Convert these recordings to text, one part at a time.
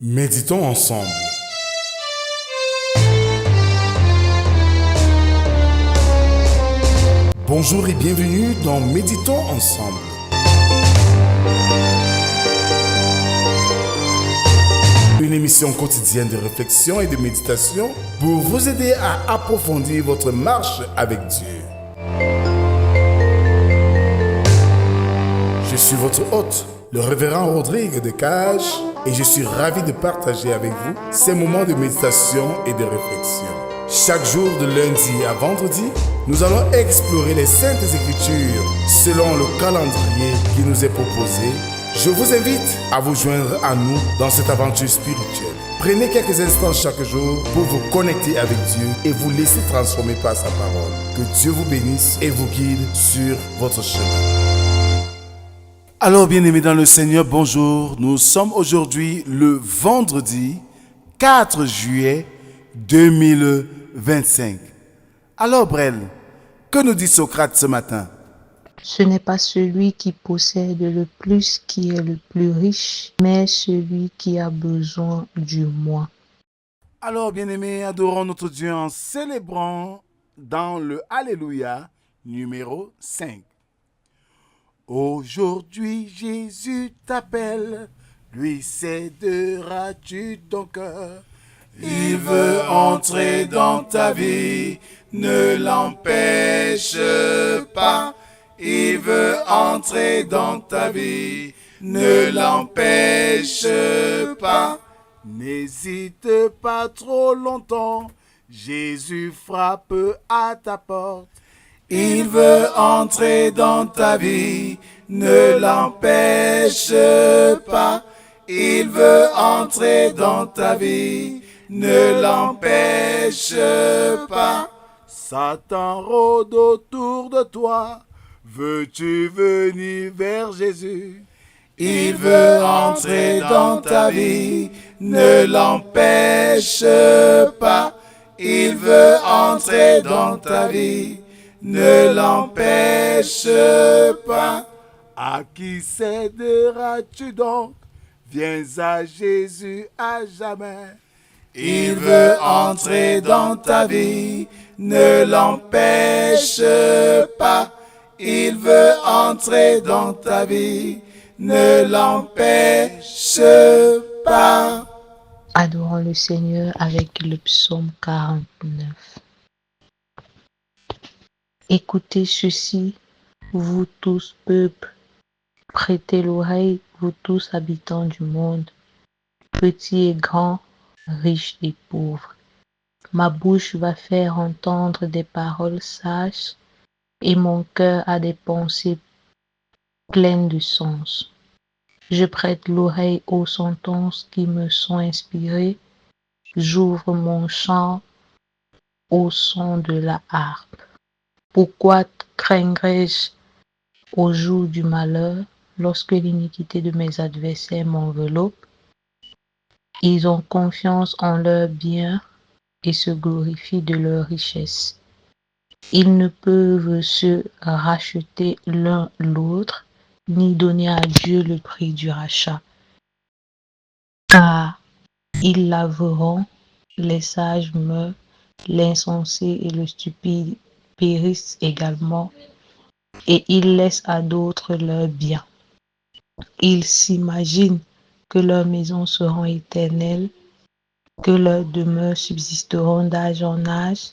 Méditons ensemble. Bonjour et bienvenue dans Méditons ensemble. Une émission quotidienne de réflexion et de méditation pour vous aider à approfondir votre marche avec Dieu. Je suis votre hôte, le révérend Rodrigue de Cage, et je suis ravi de partager avec vous ces moments de méditation et de réflexion. Chaque jour de lundi à vendredi, nous allons explorer les Saintes Écritures selon le calendrier qui nous est proposé. Je vous invite à vous joindre à nous dans cette aventure spirituelle. Prenez quelques instants chaque jour pour vous connecter avec Dieu et vous laisser transformer par sa parole. Que Dieu vous bénisse et vous guide sur votre chemin. Alors, bien-aimés dans le Seigneur, bonjour. Nous sommes aujourd'hui le vendredi 4 juillet 2025. Alors, Brel, que nous dit Socrate ce matin? Ce n'est pas celui qui possède le plus qui est le plus riche, mais celui qui a besoin du moins. Alors, bien-aimés, adorons notre Dieu en célébrant dans le Alléluia numéro 5. Aujourd'hui, Jésus t'appelle, lui céderas-tu ton cœur? Il veut entrer dans ta vie, ne l'empêche pas. Il veut entrer dans ta vie, ne l'empêche pas. N'hésite pas trop longtemps, Jésus frappe à ta porte. Il veut entrer dans ta vie, ne l'empêche pas. Il veut entrer dans ta vie, ne l'empêche pas. Satan rôde autour de toi, veux-tu venir vers Jésus? Il veut entrer dans ta vie, ne l'empêche pas. Il veut entrer dans ta vie, ne l'empêche pas. À qui céderas-tu donc? Viens à Jésus à jamais. Il veut entrer dans ta vie, ne l'empêche pas. Il veut entrer dans ta vie, ne l'empêche pas. Adorons le Seigneur avec le psaume 49. Écoutez ceci, vous tous peuples, prêtez l'oreille, vous tous habitants du monde, petits et grands, riches et pauvres. Ma bouche va faire entendre des paroles sages et mon cœur a des pensées pleines de sens. Je prête l'oreille aux sentences qui me sont inspirées, j'ouvre mon chant au son de la harpe. Pourquoi craindrais-je au jour du malheur, lorsque l'iniquité de mes adversaires m'enveloppe? Ils ont confiance en leurs biens et se glorifient de leur richesse. Ils ne peuvent se racheter l'un l'autre, ni donner à Dieu le prix du rachat. Car ils laveront, les sages meurent, l'insensé et le stupide périssent également, et ils laissent à d'autres leurs biens. Ils s'imaginent que leurs maisons seront éternelles, que leurs demeures subsisteront d'âge en âge,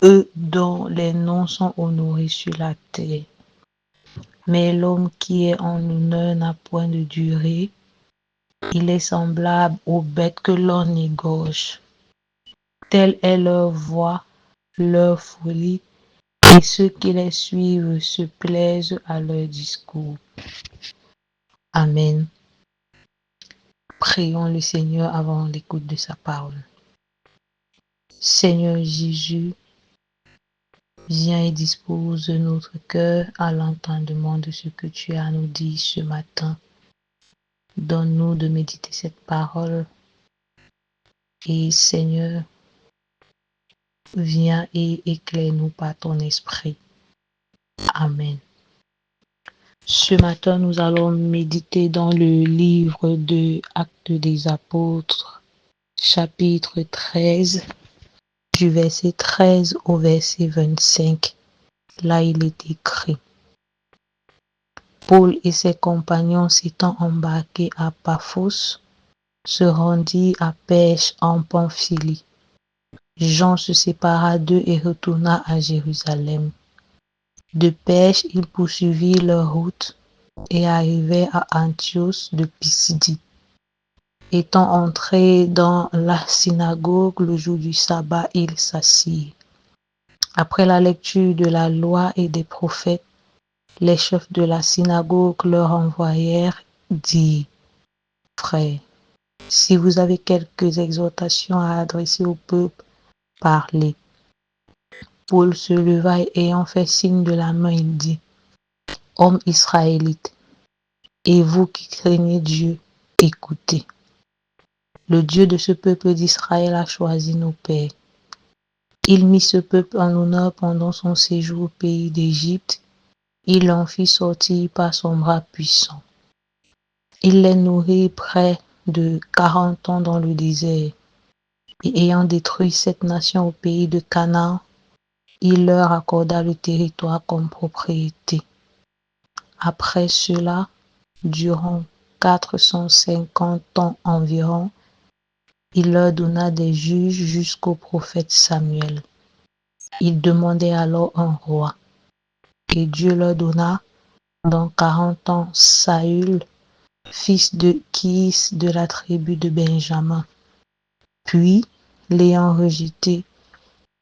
eux dont les noms sont honorés sur la terre. Mais l'homme qui est en honneur n'a point de durée, il est semblable aux bêtes que l'on égorge. Telle est leur voix, leur folie, et ceux qui les suivent se plaisent à leur discours. Amen. Prions le Seigneur avant l'écoute de sa parole. Seigneur Jésus, viens et dispose notre cœur à l'entendement de ce que tu as à nous dire ce matin. Donne-nous de méditer cette parole. Et Seigneur, viens et éclaire-nous par ton esprit. Amen. Ce matin, nous allons méditer dans le livre de Actes des Apôtres, chapitre 13, du verset 13 au verset 25. Là, il est écrit: Paul et ses compagnons s'étant embarqués à Paphos, se rendirent à Perge en Pamphylie. Jean se sépara d'eux et retourna à Jérusalem. De Perge, ils poursuivirent leur route et arrivèrent à Antioche de Pisidie. Étant entrés dans la synagogue le jour du sabbat, ils s'assirent. Après la lecture de la loi et des prophètes, les chefs de la synagogue leur envoyèrent dire: Frères, si vous avez quelques exhortations à adresser au peuple, parlez. Paul se leva et ayant fait signe de la main, il dit: Hommes israélites, et vous qui craignez Dieu, écoutez. Le Dieu de ce peuple d'Israël a choisi nos pères. Il mit ce peuple en honneur pendant son séjour au pays d'Égypte. Il l'en fit sortir par son bras puissant. Il les nourrit près de 40 ans dans le désert. Et ayant détruit cette nation au pays de Canaan, il leur accorda le territoire comme propriété. Après cela, durant 450 ans environ, il leur donna des juges jusqu'au prophète Samuel. Ils demandaient alors un roi. Et Dieu leur donna dans 40 ans Saül, fils de Kis de la tribu de Benjamin. Puis, l'ayant rejeté,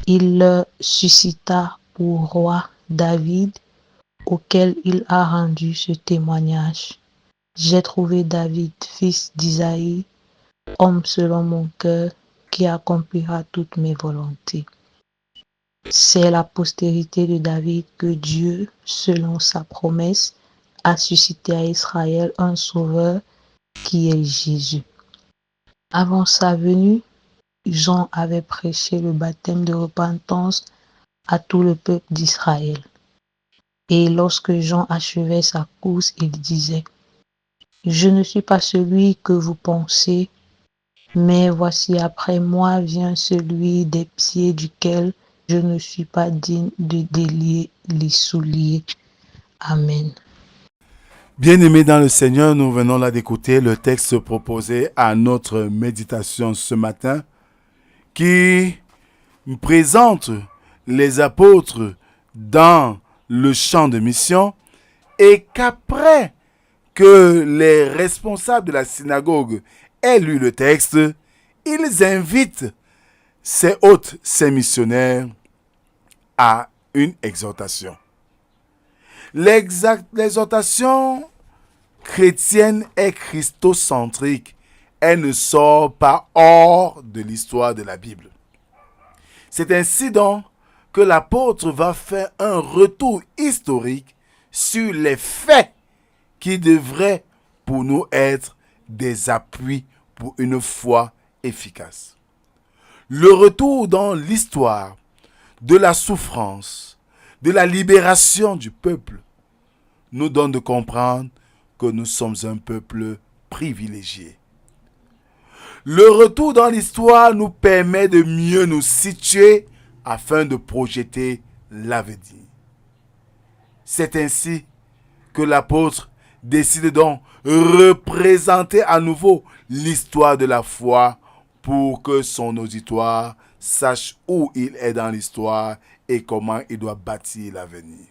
il leur suscita pour roi David, auquel il a rendu ce témoignage: J'ai trouvé David, fils d'Isaïe, homme selon mon cœur, qui accomplira toutes mes volontés. C'est la postérité de David que Dieu, selon sa promesse, a suscité à Israël un sauveur qui est Jésus. Avant sa venue, Jean avait prêché le baptême de repentance à tout le peuple d'Israël. Et lorsque Jean achevait sa course, il disait: Je ne suis pas celui que vous pensez, mais voici après moi vient celui des pieds duquel je ne suis pas digne de délier les souliers. Amen. Bien-aimés dans le Seigneur, nous venons là d'écouter le texte proposé à notre méditation ce matin qui présente les apôtres dans le champ de mission et qu'après que les responsables de la synagogue aient lu le texte, ils invitent ces hôtes, ces missionnaires à une exhortation. L'exhortation chrétienne est christocentrique. Elle ne sort pas hors de l'histoire de la Bible. C'est ainsi donc que l'apôtre va faire un retour historique sur les faits qui devraient pour nous être des appuis pour une foi efficace. Le retour dans l'histoire de la souffrance, de la libération du peuple, nous donne de comprendre que nous sommes un peuple privilégié. Le retour dans l'histoire nous permet de mieux nous situer afin de projeter l'avenir. C'est ainsi que l'apôtre décide donc de représenter à nouveau l'histoire de la foi pour que son auditoire sache où il est dans l'histoire et comment il doit bâtir l'avenir.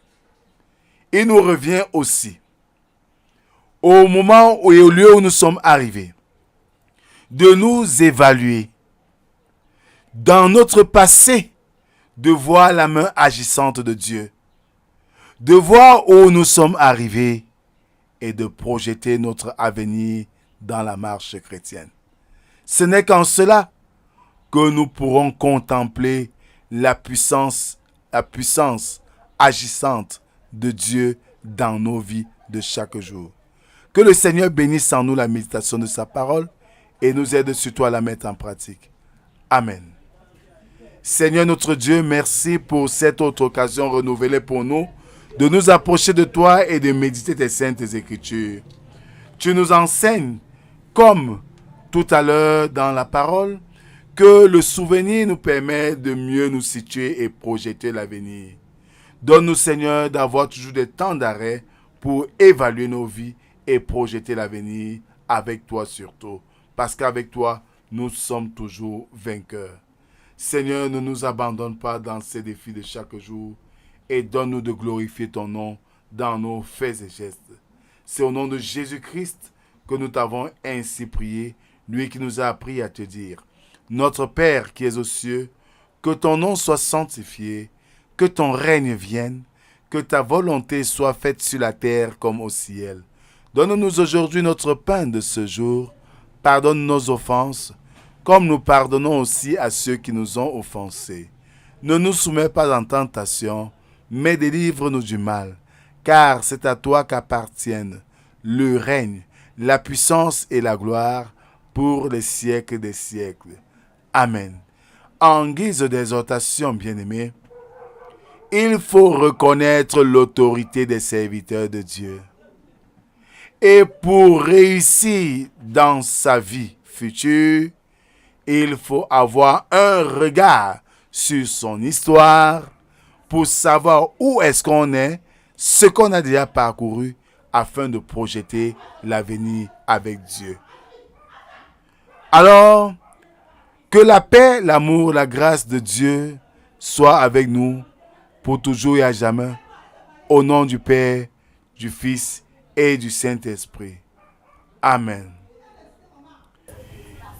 Il nous revient aussi, au moment et au lieu où nous sommes arrivés, de nous évaluer dans notre passé, de voir la main agissante de Dieu, de voir où nous sommes arrivés et de projeter notre avenir dans la marche chrétienne. Ce n'est qu'en cela que nous pourrons contempler la puissance agissante de Dieu dans nos vies de chaque jour. Que le Seigneur bénisse en nous la méditation de sa parole et nous aide surtout à la mettre en pratique. Amen. Seigneur notre Dieu, merci pour cette autre occasion renouvelée pour nous de nous approcher de toi et de méditer tes saintes écritures. Tu nous enseignes, comme tout à l'heure dans la parole, que le souvenir nous permet de mieux nous situer et projeter l'avenir. Donne-nous, Seigneur, d'avoir toujours des temps d'arrêt pour évaluer nos vies et projeter l'avenir avec toi surtout. Parce qu'avec toi, nous sommes toujours vainqueurs. Seigneur, ne nous abandonne pas dans ces défis de chaque jour et donne-nous de glorifier ton nom dans nos faits et gestes. C'est au nom de Jésus-Christ que nous t'avons ainsi prié, lui qui nous a appris à te dire: Notre Père qui es aux cieux, que ton nom soit sanctifié, que ton règne vienne, que ta volonté soit faite sur la terre comme au ciel. Donne-nous aujourd'hui notre pain de ce jour. Pardonne nos offenses, comme nous pardonnons aussi à ceux qui nous ont offensés. Ne nous soumets pas en tentation, mais délivre-nous du mal, car c'est à toi qu'appartiennent le règne, la puissance et la gloire pour les siècles des siècles. Amen. En guise d'exhortation, bien-aimés, il faut reconnaître l'autorité des serviteurs de Dieu. Et pour réussir dans sa vie future, il faut avoir un regard sur son histoire pour savoir où est-ce qu'on est, ce qu'on a déjà parcouru, afin de projeter l'avenir avec Dieu. Alors, que la paix, l'amour, la grâce de Dieu soient avec nous pour toujours et à jamais, au nom du Père, du Fils et du Saint-Esprit. Amen.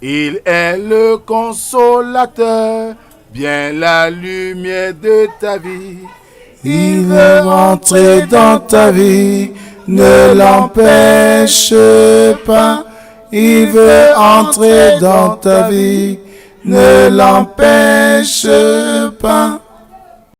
Il est le consolateur, bien la lumière de ta vie. Il veut rentrer dans ta vie, ne l'empêche pas. Il veut entrer dans ta vie, ne l'empêche pas.